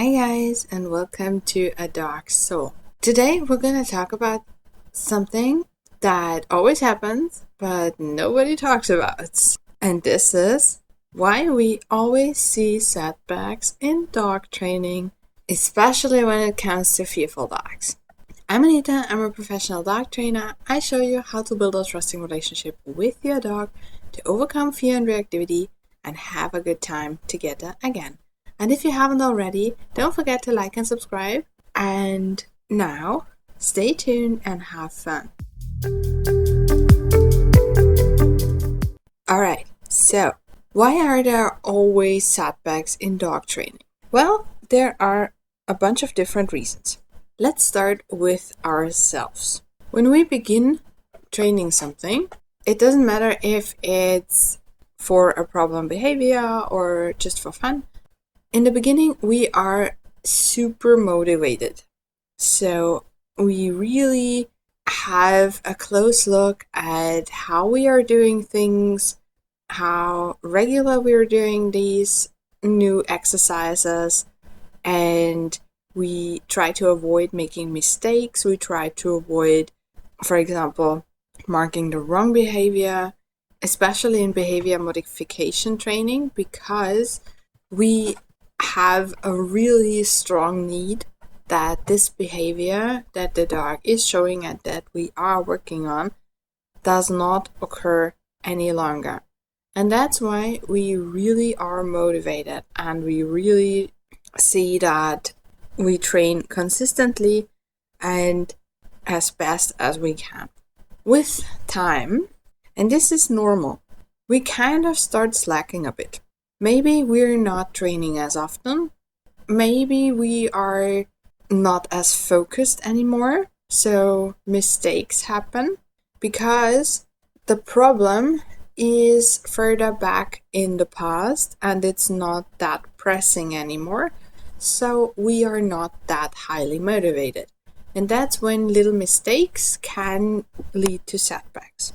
Hi guys, and welcome to A Dog Soul. Today we're going to talk about something that always happens but nobody talks about. And this is why we always see setbacks in dog training, especially when it comes to fearful dogs. I'm Anita, I'm a professional dog trainer. I show you how to build a trusting relationship with your dog to overcome fear and reactivity and have a good time together again. And if you haven't already, don't forget to like and subscribe. And now, stay tuned and have fun. Alright, so why are there always setbacks in dog training? Well, there are a bunch of different reasons. Let's start with ourselves. When we begin training something, it doesn't matter if it's for a problem behavior or just for fun. In the beginning, we are super motivated. So we really have a close look at how we are doing things, how regular we are doing these new exercises, and we try to avoid making mistakes. We try to avoid, for example, marking the wrong behavior, especially in behavior modification training, because we have a really strong need that this behavior that the dog is showing and that we are working on does not occur any longer. And that's why we really are motivated and we really see that we train consistently and as best as we can. With time, and this is normal, we kind of start slacking a bit. Maybe we're not training as often. Maybe we are not as focused anymore. So mistakes happen because the problem is further back in the past and it's not that pressing anymore. So we are not that highly motivated. And that's when little mistakes can lead to setbacks.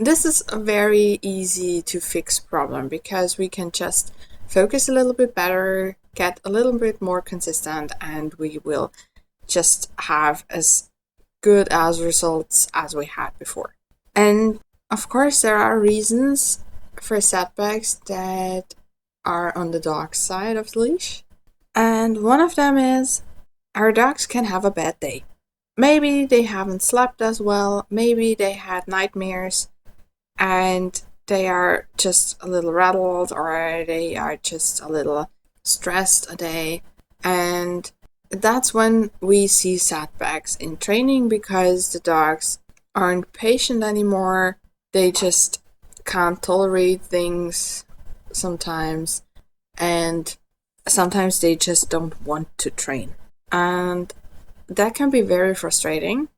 This is a very easy to fix problem because we can just focus a little bit better, get a little bit more consistent, and we will just have as good as results as we had before. And of course, there are reasons for setbacks that are on the dog side of the leash. And one of them is our dogs can have a bad day. Maybe they haven't slept as well, maybe they had nightmares, and they are just a little rattled or they are just a little stressed a day. And that's when we see setbacks in training because the dogs aren't patient anymore. They just can't tolerate things sometimes. And sometimes they just don't want to train. And that can be very frustrating.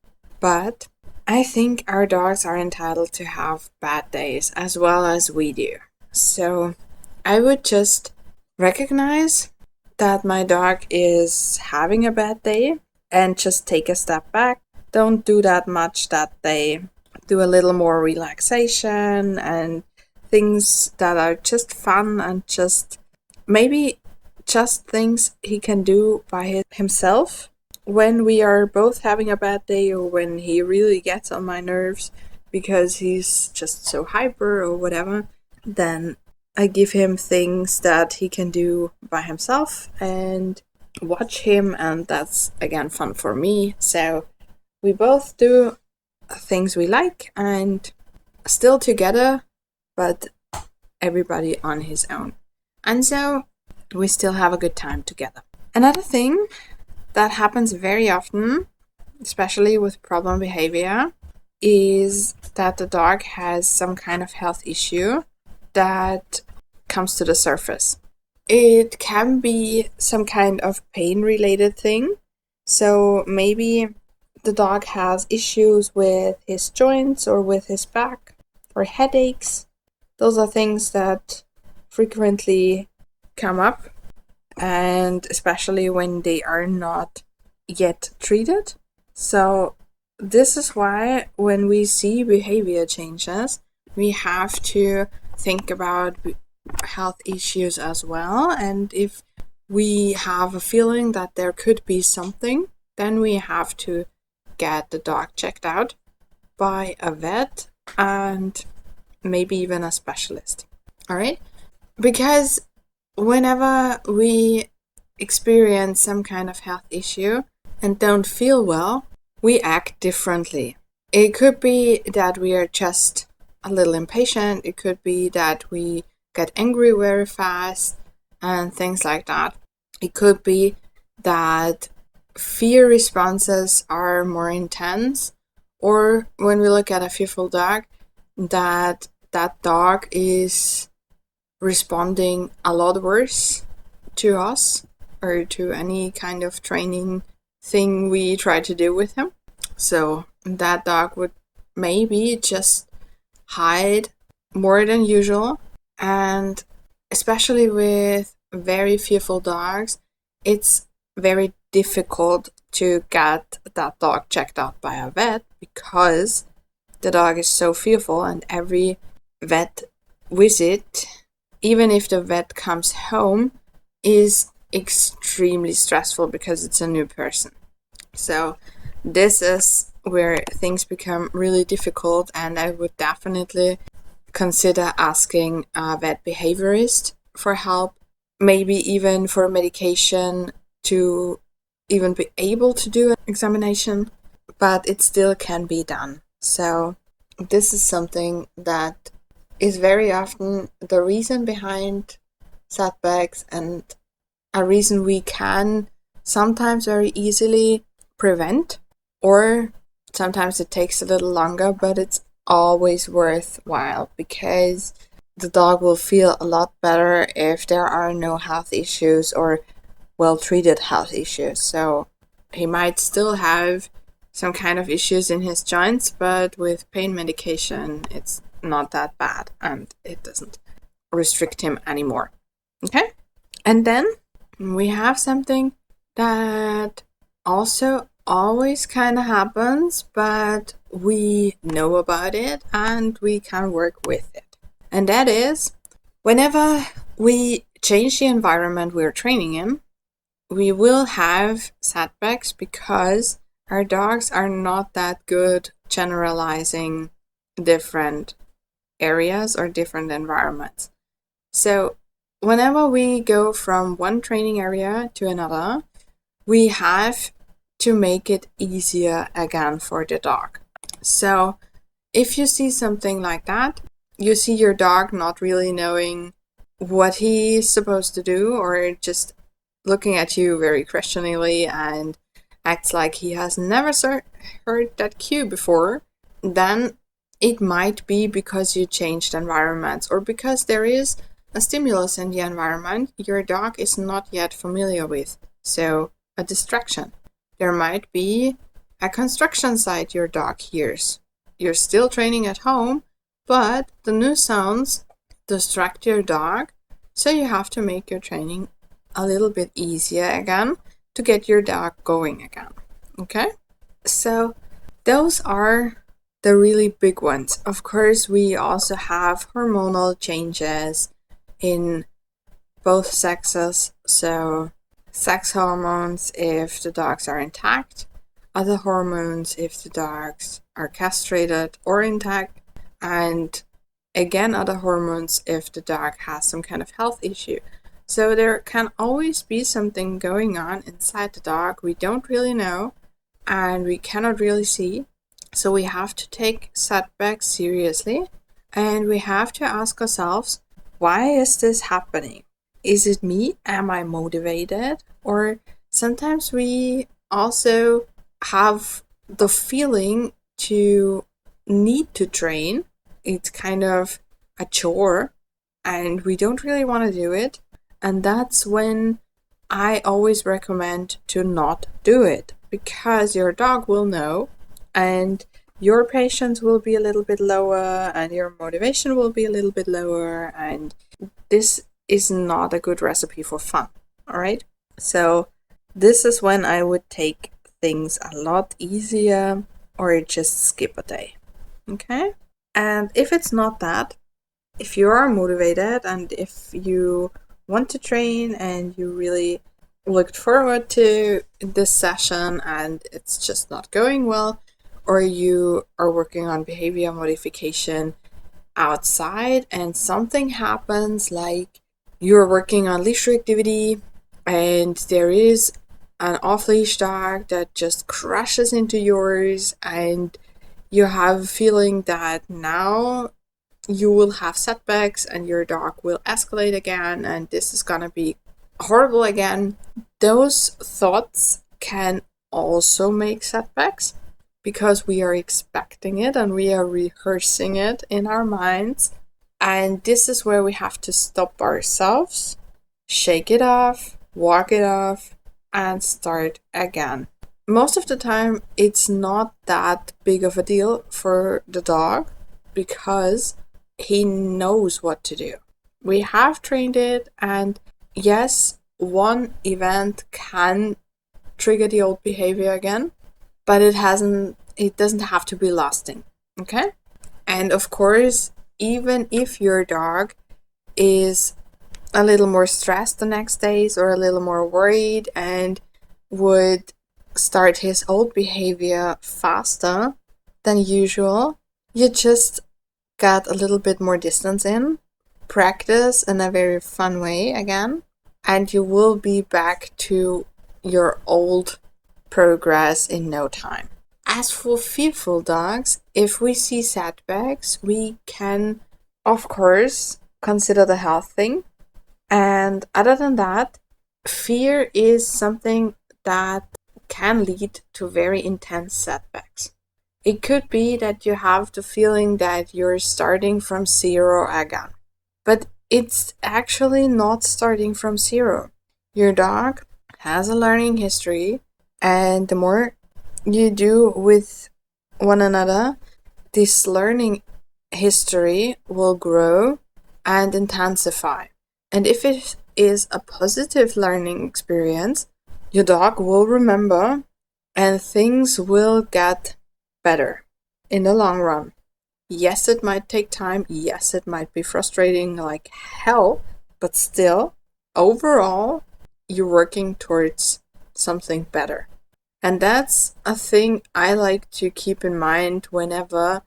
But I think our dogs are entitled to have bad days as well as we do. So I would just recognize that my dog is having a bad day and just take a step back. Don't do that much that day. Do a little more relaxation and things that are just fun and just maybe just things he can do by himself. When we are both having a bad day or when he really gets on my nerves because he's just so hyper or whatever, then I give him things that he can do by himself and watch him, and that's again fun for me. So we both do things we like and still together, but everybody on his own. And so we still have a good time together. Another thing that happens very often, especially with problem behavior, is that the dog has some kind of health issue that comes to the surface. It can be some kind of pain-related thing. So maybe the dog has issues with his joints or with his back or headaches. Those are things that frequently come up, and especially when they are not yet treated. So this is why when we see behavior changes, we have to think about health issues as well. And if we have a feeling that there could be something, then we have to get the dog checked out by a vet and maybe even a specialist. All right? Because whenever we experience some kind of health issue and don't feel well, we act differently. It could be that we are just a little impatient. It could be that we get angry very fast and things like that. It could be that fear responses are more intense, or when we look at a fearful dog, that dog is responding a lot worse to us or to any kind of training thing we try to do with him. So that dog would maybe just hide more than usual. And especially with very fearful dogs, it's very difficult to get that dog checked out by a vet because the dog is so fearful, and every vet visit, even if the vet comes home, is extremely stressful because it's a new person. So this is where things become really difficult, and I would definitely consider asking a vet behaviorist for help, maybe even for medication to even be able to do an examination, but it still can be done. So this is something that is very often the reason behind setbacks, and a reason we can sometimes very easily prevent, or sometimes it takes a little longer, but it's always worthwhile because the dog will feel a lot better if there are no health issues or well-treated health issues. So he might still have some kind of issues in his joints, but with pain medication, it's not that bad and it doesn't restrict him anymore. Okay? And then we have something that also always kind of happens, but we know about it and we can work with it. And that is, whenever we change the environment we're training in, we will have setbacks because our dogs are not that good generalizing different areas or different environments. So whenever we go from one training area to another, we have to make it easier again for the dog. So if you see something like that, you see your dog not really knowing what he's supposed to do, or just looking at you very questioningly and acts like he has never heard that cue before, then it might be because you changed environments, or because there is a stimulus in the environment your dog is not yet familiar with. So a distraction. There might be a construction site your dog hears. You're still training at home, but the new sounds distract your dog, so you have to make your training a little bit easier again to get your dog going again. Okay? So those are the really big ones. Of course, we also have hormonal changes in both sexes. So sex hormones if the dogs are intact, other hormones if the dogs are castrated or intact, and again other hormones if the dog has some kind of health issue. So there can always be something going on inside the dog we don't really know and we cannot really see. So we have to take setbacks seriously, and we have to ask ourselves, why is this happening? Is it me? Am I motivated? Or sometimes we also have the feeling to need to train. It's kind of a chore and we don't really want to do it. And that's when I always recommend to not do it, because your dog will know and your patience will be a little bit lower and your motivation will be a little bit lower, and this is not a good recipe for fun. All right? So this is when I would take things a lot easier or just skip a day. Okay? And if it's not that, if you are motivated and if you want to train and you really looked forward to this session and it's just not going well, or you are working on behavior modification outside and something happens, like you're working on leash reactivity and there is an off-leash dog that just crashes into yours, and you have a feeling that now you will have setbacks and your dog will escalate again and this is gonna be horrible again. Those thoughts can also make setbacks because we are expecting it and we are rehearsing it in our minds. And this is where we have to stop ourselves, shake it off, walk it off, and start again. Most of the time, it's not that big of a deal for the dog because he knows what to do. We have trained it, and yes, one event can trigger the old behavior again, but it doesn't have to be lasting, okay? And of course, even if your dog is a little more stressed the next days or a little more worried and would start his old behavior faster than usual, you just got a little bit more distance in, practice in a very fun way again, and you will be back to your old progress in no time. As for fearful dogs, if we see setbacks, we can, of course, consider the health thing. And other than that, fear is something that can lead to very intense setbacks. It could be that you have the feeling that you're starting from zero again, but it's actually not starting from zero. Your dog has a learning history, and the more you do with one another, this learning history will grow and intensify. And if it is a positive learning experience, your dog will remember and things will get better in the long run. Yes, it might take time. Yes, it might be frustrating like hell, but still, overall, you're working towards something better. And that's a thing I like to keep in mind whenever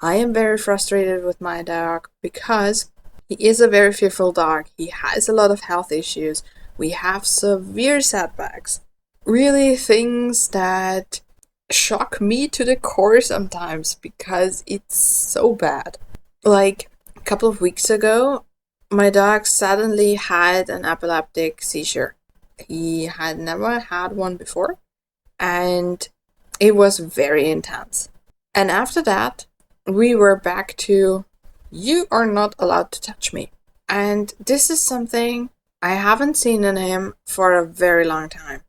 I am very frustrated with my dog, because he is a very fearful dog. He has a lot of health issues. We have severe setbacks. Really things that shock me to the core sometimes because it's so bad. Like a couple of weeks ago, my dog suddenly had an epileptic seizure. He had never had one before, and it was very intense. And after that, we were back to, you are not allowed to touch me. And this is something I haven't seen in him for a very long time.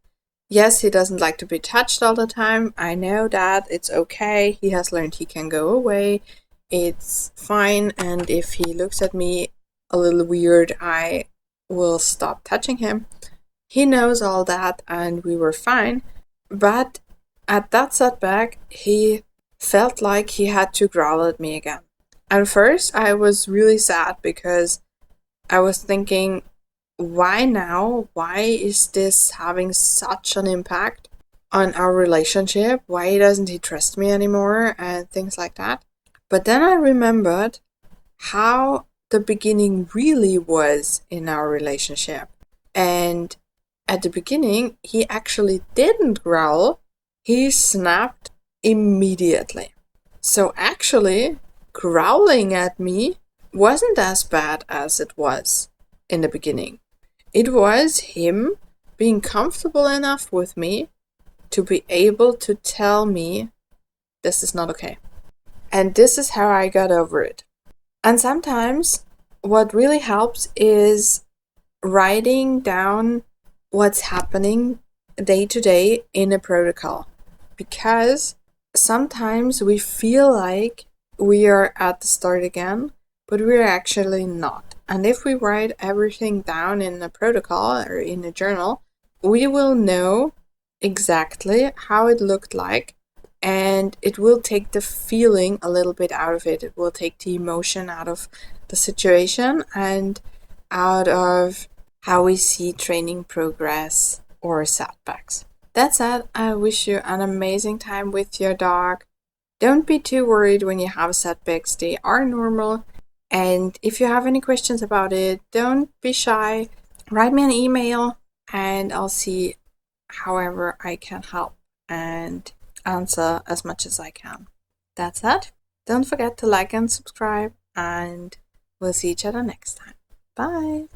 Yes, he doesn't like to be touched all the time. I know that. It's okay. He has learned he can go away. It's fine. And if he looks at me a little weird, I will stop touching him. He knows all that and we were fine. But at that setback, he felt like he had to growl at me again. At first, I was really sad because I was thinking, why now? Why is this having such an impact on our relationship? Why doesn't he trust me anymore? And things like that. But then I remembered how the beginning really was in our relationship. And at the beginning, he actually didn't growl. He snapped immediately. So actually, growling at me wasn't as bad as it was in the beginning. It was him being comfortable enough with me to be able to tell me this is not okay. And this is how I got over it. And sometimes what really helps is writing down what's happening day to day in a protocol. Because sometimes we feel like we are at the start again, but we're actually not. And if we write everything down in a protocol or in a journal, we will know exactly how it looked like, and it will take the feeling a little bit out of it. It will take the emotion out of the situation and out of how we see training progress or setbacks. That said, I wish you an amazing time with your dog. Don't be too worried when you have setbacks, they are normal. And if you have any questions about it, don't be shy. Write me an email and I'll see however I can help and answer as much as I can. That's it. Don't forget to like and subscribe, and we'll see each other next time. Bye.